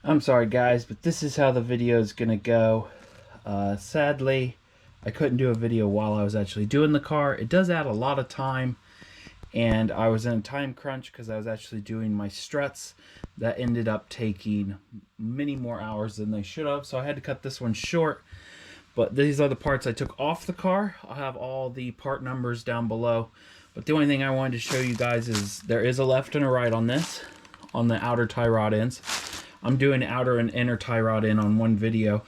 I'm sorry guys, but this is how the video is gonna go. Sadly, I couldn't do a video while I was actually doing the car. It does add a lot of time, and I was in a time crunch because I was actually doing my struts. That ended up taking many more hours than they should have, so I had to cut this one short. But these are the parts I took off the car. I'll have all the part numbers down below. But the only thing I wanted to show you guys is there is a left and a right on this, on the outer tie rod ends. I'm doing outer and inner tie rod in on one video,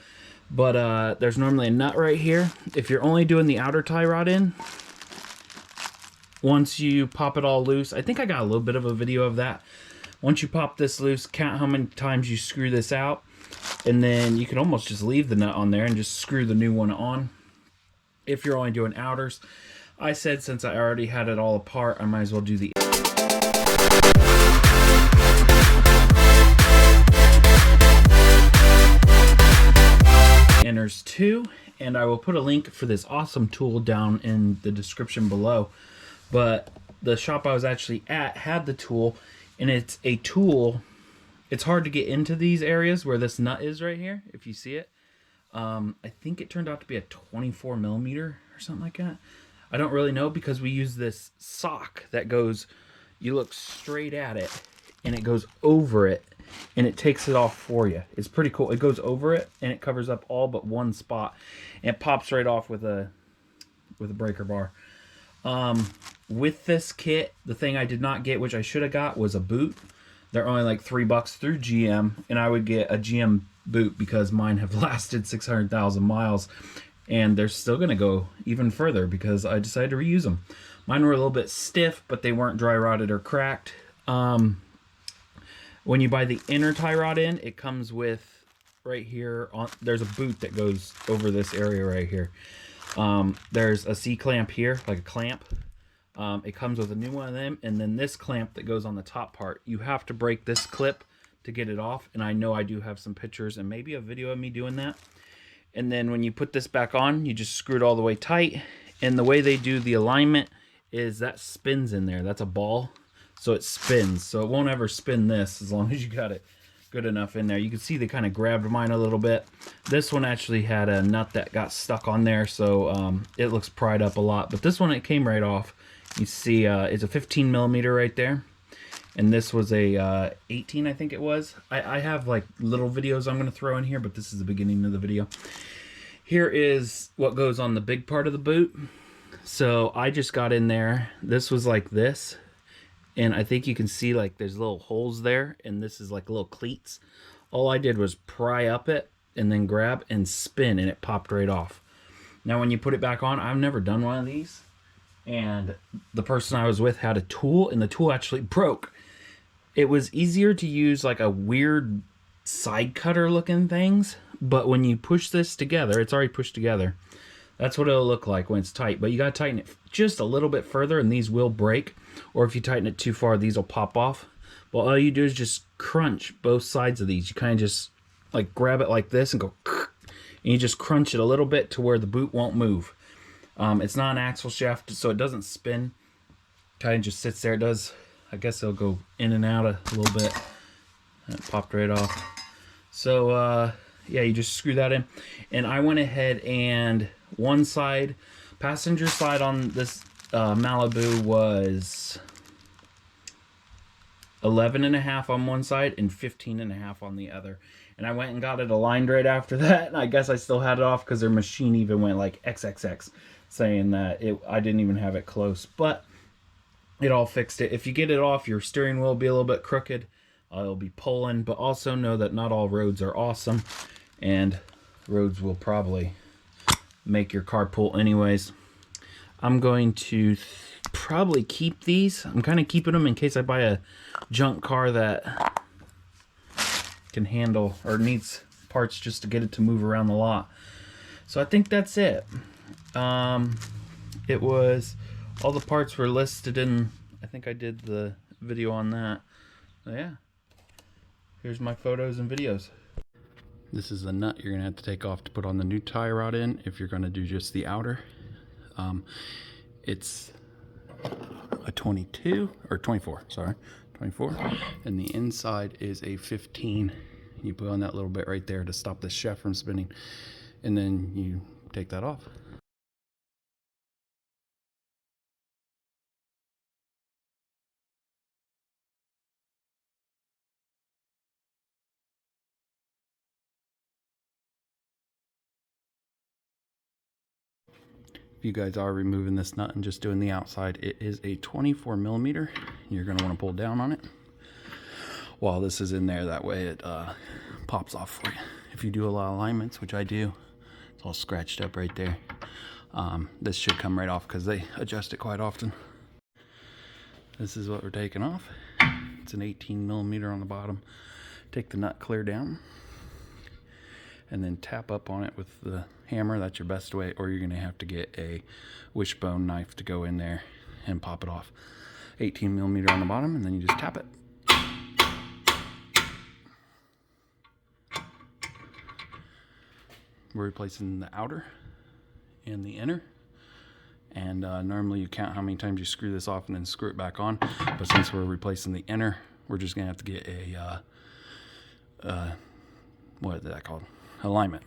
but there's normally a nut right here. If you're only doing the outer tie rod in, once you pop it all loose, I think I got a little bit of a video of that. Once you pop this loose, count how many times you screw this out, and then you can almost just leave the nut on there and just screw the new one on. If you're only doing outers, I said since I already had it all apart, I might as well do the inners too, and I will put a link for this awesome tool down in the description below. But the shop I was actually at had the tool, and it's a tool. It's hard to get into these areas where this nut is right here, if you see it. I think it turned out to be a 24 millimeter or something like that. I don't really know, because we use this sock that goes, you look straight at it and it goes over it and it takes it off for you. It's pretty cool. It goes over it and it covers up all but one spot, and it pops right off with a breaker bar. With this kit, the thing I did not get, which I should have got, was a boot. They're only like $3 through GM, and I would get a GM boot because mine have lasted 600,000 miles, and they're still going to go even further because I decided to reuse them. Mine were a little bit stiff, but they weren't dry rotted or cracked. When you buy the inner tie rod in, it comes with right here, there's a boot that goes over this area right here. There's a C-clamp here, like a clamp. It comes with a new one of them, and then this clamp that goes on the top part. You have to break this clip to get it off, and I know I do have some pictures and maybe a video of me doing that. And then when you put this back on, you just screw it all the way tight, and the way they do the alignment is that spins in there. That's a ball, so it spins, so it won't ever spin this as long as you got it good enough in there. You can see they kind of grabbed mine a little bit. This one actually had a nut that got stuck on there, so it looks pried up a lot, but this one, it came right off. You see it's a 15 millimeter right there, and this was a 18, I think it was. I have like little videos I'm going to throw in here, but this is the beginning of the video. Here is what goes on the big part of the boot. So I just got in there. This was like this, and I think you can see like there's little holes there, and this is like little cleats. All I did was pry up it and then grab and spin, and it popped right off. Now when you put it back on, I've never done one of these, and the person I was with had a tool, and the tool actually broke. It was easier to use like a weird side cutter looking things, but when you push this together, it's already pushed together. That's what it'll look like when it's tight, but you gotta tighten it just a little bit further and these will break, or if you tighten it too far, these will pop off. Well, all you do is just crunch both sides of these. You kind of just like grab it like this and go, and you just crunch it a little bit to where the boot won't move. It's not an axle shaft, so it doesn't spin. Kind of just sits there. It does, I guess it'll go in and out a little bit. It popped right off. So yeah, you just screw that in. And I went ahead and one side, passenger side on this Malibu was 11.5 on one side and 15.5 on the other. And I went and got it aligned right after that. And I guess I still had it off because their machine even went like XXX, saying that I didn't even have it close. But it all fixed it. If you get it off, your steering wheel will be a little bit crooked. It'll be pulling, but also know that not all roads are awesome, and roads will probably make your car pull anyways. I'm going to probably keep these. I'm kind of keeping them in case I buy a junk car that can handle or needs parts just to get it to move around the lot. So I think that's it. It was, all the parts were listed in, I think I did the video on that. So yeah, here's my photos and videos. This is the nut you're gonna have to take off to put on the new tie rod in if you're gonna do just the outer. It's a 22 or 24, sorry, 24, and the inside is a 15, You put on that little bit right there to stop the shaft from spinning, and then you take that off. If you guys are removing this nut and just doing the outside, it is a 24 millimeter. You're going to want to pull down on it while this is in there. That way it pops off for you. If you do a lot of alignments, which I do, it's all scratched up right there. This should come right off because they adjust it quite often. This is what we're taking off. It's an 18 millimeter on the bottom. Take the nut clear down and then tap up on it with the hammer. That's your best way, or you're gonna have to get a wishbone knife to go in there and pop it off. 18 millimeter on the bottom, and then you just tap it. We're replacing the outer and the inner, and normally you count how many times you screw this off and then screw it back on, but since we're replacing the inner, we're just gonna have to get a what is that called? Alignment.